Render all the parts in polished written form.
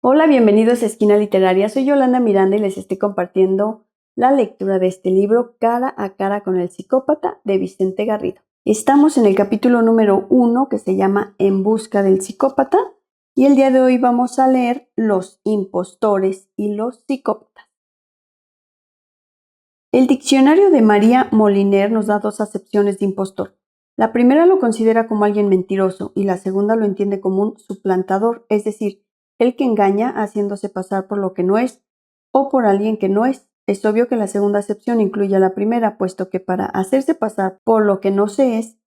Hola, bienvenidos a Esquina Literaria. Soy Yolanda Miranda y les estoy compartiendo la lectura de este libro, Cara a cara con el psicópata, de Vicente Garrido. Estamos en el capítulo número 1, que se llama En busca del psicópata, y el día de hoy vamos a leer Los impostores y los psicópatas. El diccionario de María Moliner nos da dos acepciones de impostor. La primera lo considera como alguien mentiroso y la segunda lo entiende como un suplantador, es decir, el que engaña haciéndose pasar por lo que no es o por alguien que no es. Es obvio que la segunda acepción incluye a la primera, puesto que para hacerse pasar por lo que no se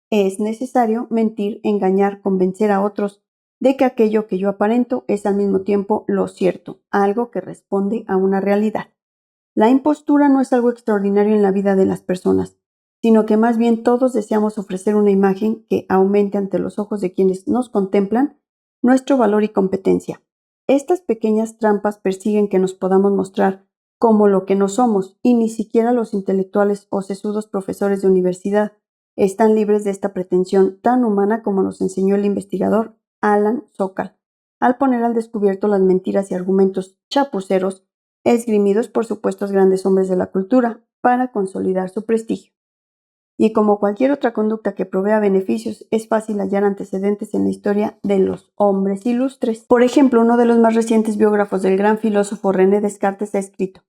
es necesario mentir, engañar, convencer a otros de que aquello que yo aparento es al mismo tiempo lo cierto, algo que responde a una realidad. La impostura no es algo extraordinario en la vida de las personas, sino que más bien todos deseamos ofrecer una imagen que aumente ante los ojos de quienes nos contemplan nuestro valor y competencia. Estas pequeñas trampas persiguen que nos podamos mostrar como lo que no somos, y ni siquiera los intelectuales o sesudos profesores de universidad están libres de esta pretensión tan humana como nos enseñó el investigador Alan Sokal, al poner al descubierto las mentiras y argumentos chapuceros esgrimidos por supuestos grandes hombres de la cultura para consolidar su prestigio. Y como cualquier otra conducta que provea beneficios, es fácil hallar antecedentes en la historia de los hombres ilustres. Por ejemplo, uno de los más recientes biógrafos del gran filósofo René Descartes ha escrito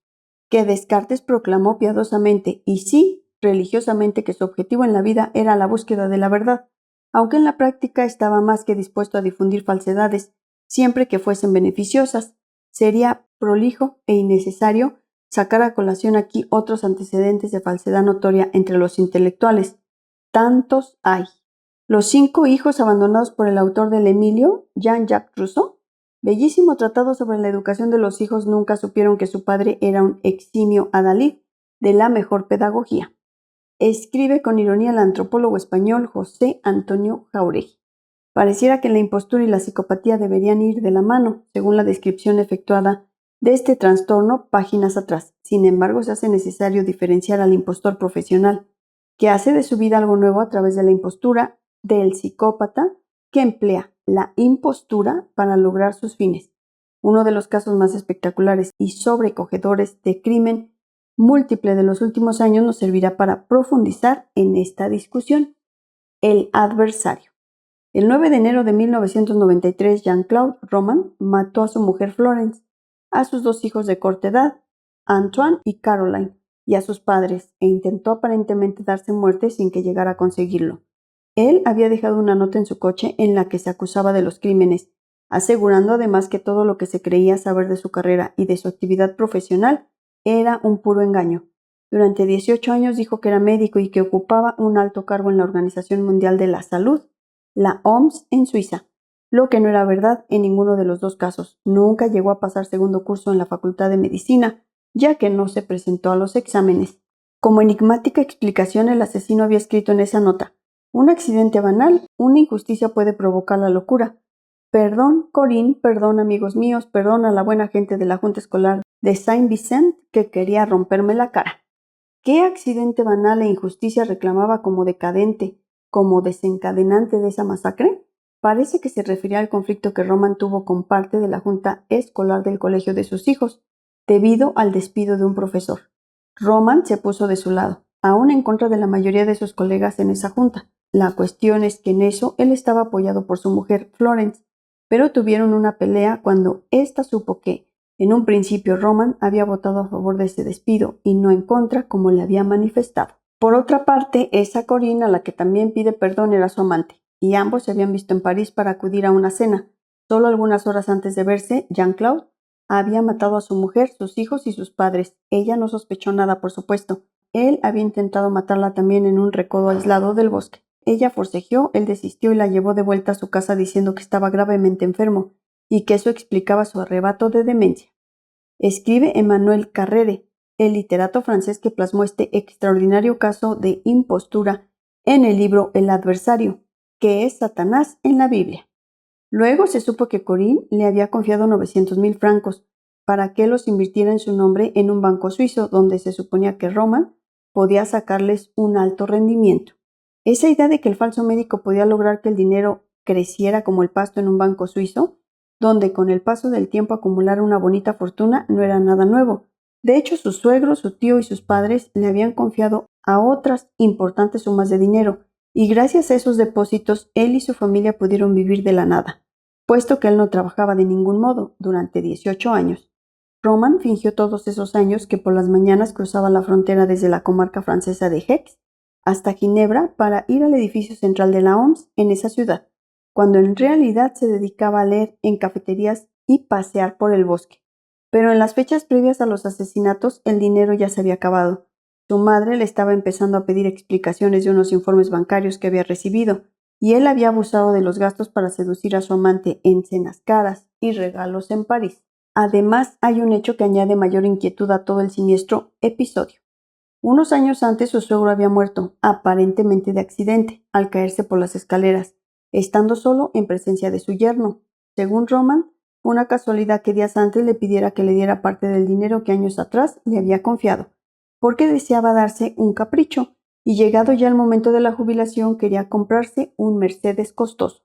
que Descartes proclamó piadosamente y sí religiosamente que su objetivo en la vida era la búsqueda de la verdad, aunque en la práctica estaba más que dispuesto a difundir falsedades, siempre que fuesen beneficiosas. Sería prolijo e innecesario sacar a colación aquí otros antecedentes de falsedad notoria entre los intelectuales. Tantos hay. Los 5 hijos abandonados por el autor del Emilio, Jean-Jacques Rousseau, bellísimo tratado sobre la educación de los hijos, nunca supieron que su padre era un eximio adalid de la mejor pedagogía. Escribe con ironía el antropólogo español José Antonio Jáuregui. Pareciera que la impostura y la psicopatía deberían ir de la mano, según la descripción efectuada de este trastorno páginas atrás. Sin embargo, se hace necesario diferenciar al impostor profesional, que hace de su vida algo nuevo a través de la impostura, del psicópata, que emplea la impostura para lograr sus fines. Uno de los casos más espectaculares y sobrecogedores de crimen múltiple de los últimos años nos servirá para profundizar en esta discusión. El adversario. El 9 de enero de 1993, Jean-Claude Roman mató a su mujer Florence, a sus 2 hijos de corta edad, Antoine y Caroline, y a sus padres, e intentó aparentemente darse muerte sin que llegara a conseguirlo. Él había dejado una nota en su coche en la que se acusaba de los crímenes, asegurando además que todo lo que se creía saber de su carrera y de su actividad profesional era un puro engaño. Durante 18 años dijo que era médico y que ocupaba un alto cargo en la Organización Mundial de la Salud, la OMS, en Suiza, lo que no era verdad en ninguno de los dos casos. Nunca llegó a pasar segundo curso en la Facultad de Medicina, ya que no se presentó a los exámenes. Como enigmática explicación, el asesino había escrito en esa nota: un accidente banal, una injusticia puede provocar la locura. Perdón, Corinne, perdón, amigos míos, perdón a la buena gente de la Junta Escolar de Saint-Vincent que quería romperme la cara. ¿Qué accidente banal e injusticia reclamaba como decadente, como desencadenante de esa masacre? Parece que se refería al conflicto que Roman tuvo con parte de la junta escolar del colegio de sus hijos, debido al despido de un profesor. Roman se puso de su lado, aún en contra de la mayoría de sus colegas en esa junta. La cuestión es que en eso él estaba apoyado por su mujer, Florence, pero tuvieron una pelea cuando ésta supo que, en un principio, Roman había votado a favor de ese despido y no en contra, como le había manifestado. Por otra parte, esa Corinne, a la que también pide perdón, era su amante, y ambos se habían visto en París para acudir a una cena. Solo algunas horas antes de verse, Jean-Claude había matado a su mujer, sus hijos y sus padres. Ella no sospechó nada, por supuesto. Él había intentado matarla también en un recodo aislado del bosque. Ella forcejeó, él desistió y la llevó de vuelta a su casa diciendo que estaba gravemente enfermo y que eso explicaba su arrebato de demencia. Escribe Emmanuel Carrere, el literato francés que plasmó este extraordinario caso de impostura en el libro El adversario, que es Satanás en la Biblia. Luego se supo que Corinne le había confiado 900,000 francos para que los invirtiera en su nombre en un banco suizo donde se suponía que Roman podía sacarles un alto rendimiento. Esa idea de que el falso médico podía lograr que el dinero creciera como el pasto en un banco suizo donde con el paso del tiempo acumular una bonita fortuna no era nada nuevo. De hecho, su suegro, su tío y sus padres le habían confiado a otras importantes sumas de dinero, y gracias a esos depósitos él y su familia pudieron vivir de la nada, puesto que él no trabajaba de ningún modo durante 18 años. Roman fingió todos esos años que por las mañanas cruzaba la frontera desde la comarca francesa de Gex hasta Ginebra para ir al edificio central de la OMS en esa ciudad, cuando en realidad se dedicaba a leer en cafeterías y pasear por el bosque. Pero en las fechas previas a los asesinatos el dinero ya se había acabado. Su madre le estaba empezando a pedir explicaciones de unos informes bancarios que había recibido, y él había abusado de los gastos para seducir a su amante en cenas caras y regalos en París. Además, hay un hecho que añade mayor inquietud a todo el siniestro episodio. Unos años antes su suegro había muerto, aparentemente de accidente, al caerse por las escaleras, estando solo en presencia de su yerno. Según Roman, fue una casualidad que días antes le pidiera que le diera parte del dinero que años atrás le había confiado, porque deseaba darse un capricho, y llegado ya el momento de la jubilación quería comprarse un Mercedes costoso.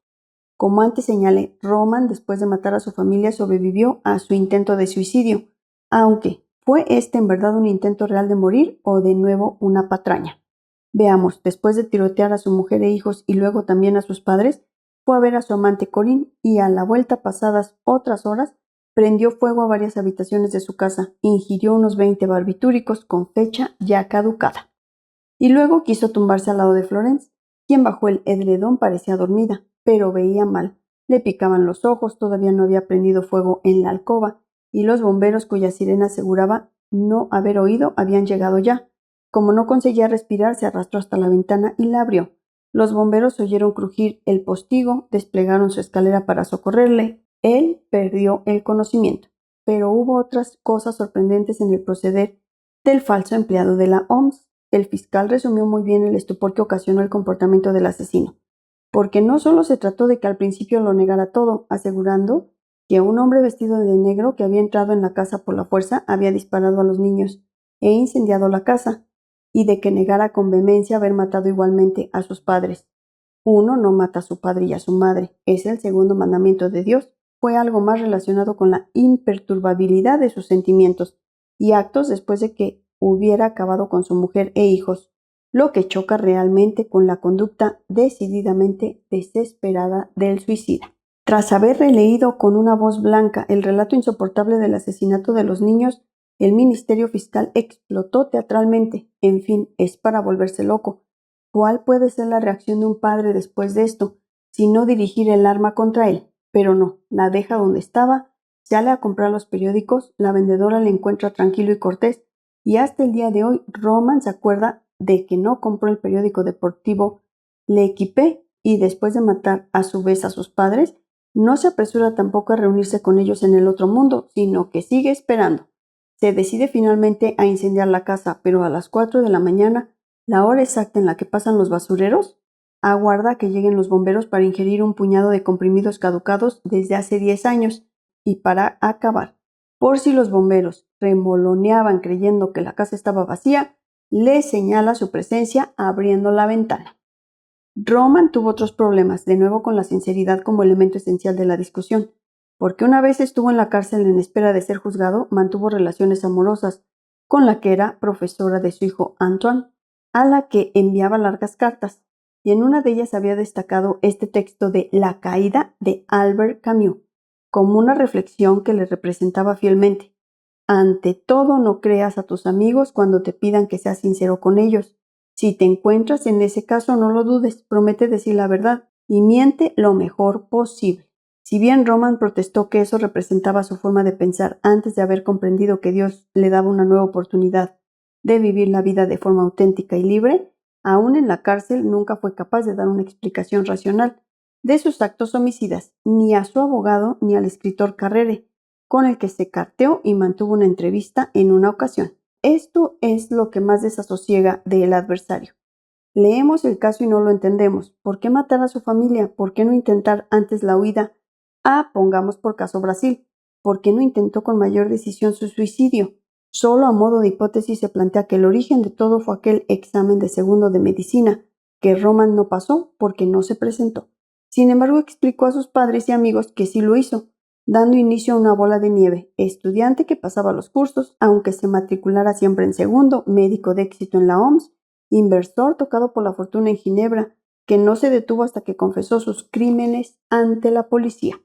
Como antes señalé, Roman, después de matar a su familia, sobrevivió a su intento de suicidio, aunque ¿fue este en verdad un intento real de morir o de nuevo una patraña? Veamos, después de tirotear a su mujer e hijos y luego también a sus padres, fue a ver a su amante Corinne y a la vuelta pasadas otras horas, prendió fuego a varias habitaciones de su casa, ingirió unos 20 barbitúricos con fecha ya caducada. Y luego quiso tumbarse al lado de Florence, quien bajo el edredón parecía dormida, pero veía mal. Le picaban los ojos, todavía no había prendido fuego en la alcoba, y los bomberos cuya sirena aseguraba no haber oído habían llegado ya. Como no conseguía respirar, se arrastró hasta la ventana y la abrió. Los bomberos oyeron crujir el postigo, desplegaron su escalera para socorrerle. Él perdió el conocimiento. Pero hubo otras cosas sorprendentes en el proceder del falso empleado de la OMS. El fiscal resumió muy bien el estupor que ocasionó el comportamiento del asesino, porque no solo se trató de que al principio lo negara todo, asegurando que un hombre vestido de negro que había entrado en la casa por la fuerza había disparado a los niños e incendiado la casa, y de que negara con vehemencia haber matado igualmente a sus padres. Uno no mata a su padre y a su madre, es el segundo mandamiento de Dios. Fue algo más relacionado con la imperturbabilidad de sus sentimientos y actos después de que hubiera acabado con su mujer e hijos, lo que choca realmente con la conducta decididamente desesperada del suicida. Tras haber releído con una voz blanca el relato insoportable del asesinato de los niños, el Ministerio Fiscal explotó teatralmente. En fin, es para volverse loco. ¿Cuál puede ser la reacción de un padre después de esto, si no dirigir el arma contra él? Pero no, la deja donde estaba, sale a comprar los periódicos, la vendedora le encuentra tranquilo y cortés, y hasta el día de hoy Roman se acuerda de que no compró el periódico deportivo L'Équipe, y después de matar a su vez a sus padres, no se apresura tampoco a reunirse con ellos en el otro mundo, sino que sigue esperando. Se decide finalmente a incendiar la casa, pero a las 4 de la mañana, la hora exacta en la que pasan los basureros, aguarda a que lleguen los bomberos para ingerir un puñado de comprimidos caducados desde hace 10 años, y para acabar, por si los bomberos remoloneaban creyendo que la casa estaba vacía, le señala su presencia abriendo la ventana. Roman tuvo otros problemas, de nuevo con la sinceridad como elemento esencial de la discusión, porque una vez estuvo en la cárcel en espera de ser juzgado, mantuvo relaciones amorosas con la que era profesora de su hijo Antoine, a la que enviaba largas cartas, y en una de ellas había destacado este texto de La caída de Albert Camus, como una reflexión que le representaba fielmente. Ante todo, no creas a tus amigos cuando te pidan que seas sincero con ellos. Si te encuentras en ese caso, no lo dudes, promete decir la verdad y miente lo mejor posible. Si bien Roman protestó que eso representaba su forma de pensar antes de haber comprendido que Dios le daba una nueva oportunidad de vivir la vida de forma auténtica y libre, aún en la cárcel nunca fue capaz de dar una explicación racional de sus actos homicidas, ni a su abogado ni al escritor Carrere, con el que se carteó y mantuvo una entrevista en una ocasión. Esto es lo que más desasosiega del adversario. Leemos el caso y no lo entendemos. ¿Por qué matar a su familia? ¿Por qué no intentar antes la huida? Pongamos por caso Brasil. ¿Por qué no intentó con mayor decisión su suicidio? Solo a modo de hipótesis se plantea que el origen de todo fue aquel examen de segundo de medicina, que Roman no pasó porque no se presentó. Sin embargo, explicó a sus padres y amigos que sí lo hizo, dando inicio a una bola de nieve, estudiante que pasaba los cursos, aunque se matriculara siempre en segundo, médico de éxito en la OMS, inversor tocado por la fortuna en Ginebra, que no se detuvo hasta que confesó sus crímenes ante la policía.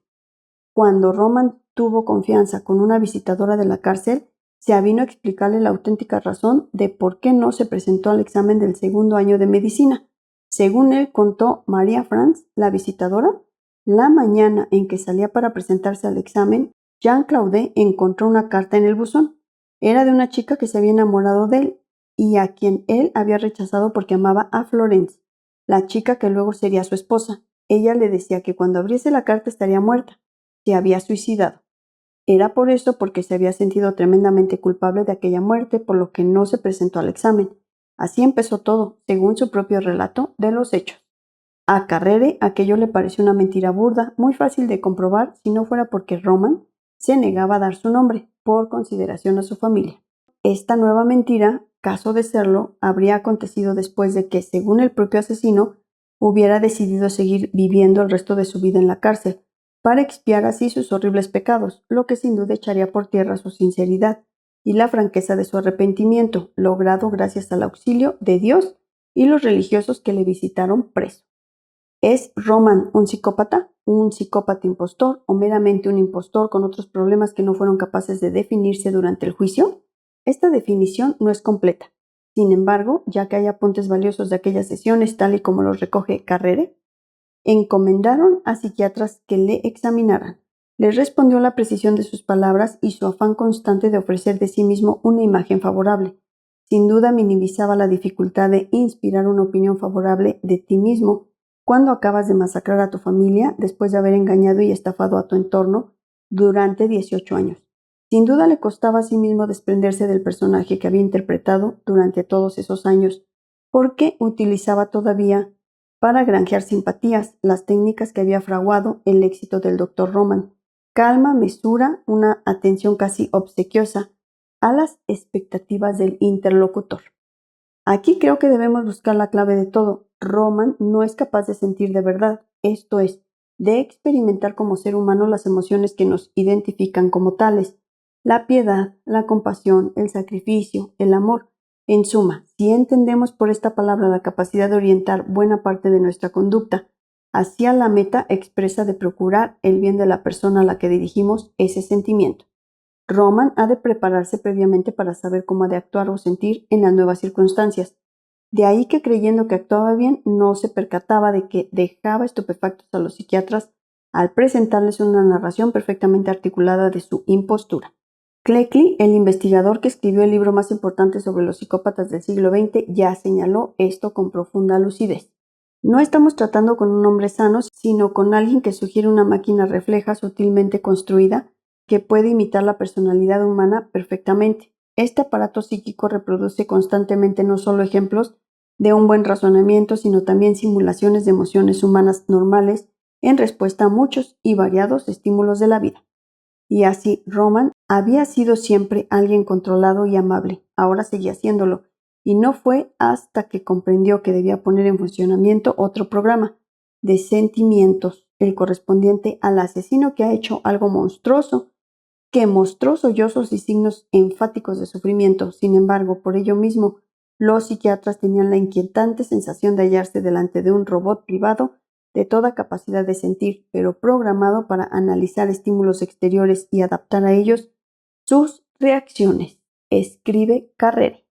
Cuando Roman tuvo confianza con una visitadora de la cárcel, se avino a explicarle la auténtica razón de por qué no se presentó al examen del segundo año de medicina. Según él contó María Franz, la visitadora, la mañana en que salía para presentarse al examen, Jean-Claude encontró una carta en el buzón. Era de una chica que se había enamorado de él y a quien él había rechazado porque amaba a Florence, la chica que luego sería su esposa. Ella le decía que cuando abriese la carta estaría muerta. Se había suicidado. Era por eso porque se había sentido tremendamente culpable de aquella muerte, por lo que no se presentó al examen. Así empezó todo, según su propio relato de los hechos. A Carrere aquello le pareció una mentira burda, muy fácil de comprobar si no fuera porque Roman se negaba a dar su nombre, por consideración a su familia. Esta nueva mentira, caso de serlo, habría acontecido después de que, según el propio asesino, hubiera decidido seguir viviendo el resto de su vida en la cárcel, para expiar así sus horribles pecados, lo que sin duda echaría por tierra su sinceridad y la franqueza de su arrepentimiento, logrado gracias al auxilio de Dios y los religiosos que le visitaron preso. ¿Es Roman un psicópata impostor o meramente un impostor con otros problemas que no fueron capaces de definirse durante el juicio? Esta definición no es completa. Sin embargo, ya que hay apuntes valiosos de aquellas sesiones, tal y como los recoge Carrere, encomendaron a psiquiatras que le examinaran. Les respondió la precisión de sus palabras y su afán constante de ofrecer de sí mismo una imagen favorable. Sin duda minimizaba la dificultad de inspirar una opinión favorable de ti mismo cuando acabas de masacrar a tu familia después de haber engañado y estafado a tu entorno durante 18 años. Sin duda le costaba a sí mismo desprenderse del personaje que había interpretado durante todos esos años, porque utilizaba todavía para granjear simpatías las técnicas que había fraguado el éxito del Dr. Roman: calma, mesura, una atención casi obsequiosa a las expectativas del interlocutor. Aquí creo que debemos buscar la clave de todo. Roman no es capaz de sentir de verdad, esto es, de experimentar como ser humano las emociones que nos identifican como tales: la piedad, la compasión, el sacrificio, el amor. En suma, si entendemos por esta palabra la capacidad de orientar buena parte de nuestra conducta hacia la meta expresa de procurar el bien de la persona a la que dirigimos ese sentimiento, Roman ha de prepararse previamente para saber cómo ha de actuar o sentir en las nuevas circunstancias. De ahí que, creyendo que actuaba bien, no se percataba de que dejaba estupefactos a los psiquiatras al presentarles una narración perfectamente articulada de su impostura. Cleckley, el investigador que escribió el libro más importante sobre los psicópatas del siglo XX, ya señaló esto con profunda lucidez. No estamos tratando con un hombre sano, sino con alguien que sugiere una máquina refleja sutilmente construida que puede imitar la personalidad humana perfectamente. Este aparato psíquico reproduce constantemente no solo ejemplos de un buen razonamiento, sino también simulaciones de emociones humanas normales en respuesta a muchos y variados estímulos de la vida. Y así Roman había sido siempre alguien controlado y amable, ahora seguía siéndolo, y no fue hasta que comprendió que debía poner en funcionamiento otro programa de sentimientos, el correspondiente al asesino que ha hecho algo monstruoso, que mostró sollozos y signos enfáticos de sufrimiento. Sin embargo, por ello mismo, los psiquiatras tenían la inquietante sensación de hallarse delante de un robot privado de toda capacidad de sentir, pero programado para analizar estímulos exteriores y adaptar a ellos sus reacciones. Escribe Carrere.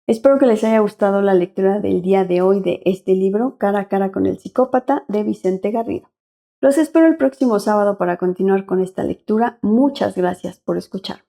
Espero que les haya gustado la lectura del día de hoy de este libro, Cara a cara con el psicópata, de Vicente Garrido. Los espero el próximo sábado para continuar con esta lectura. Muchas gracias por escuchar.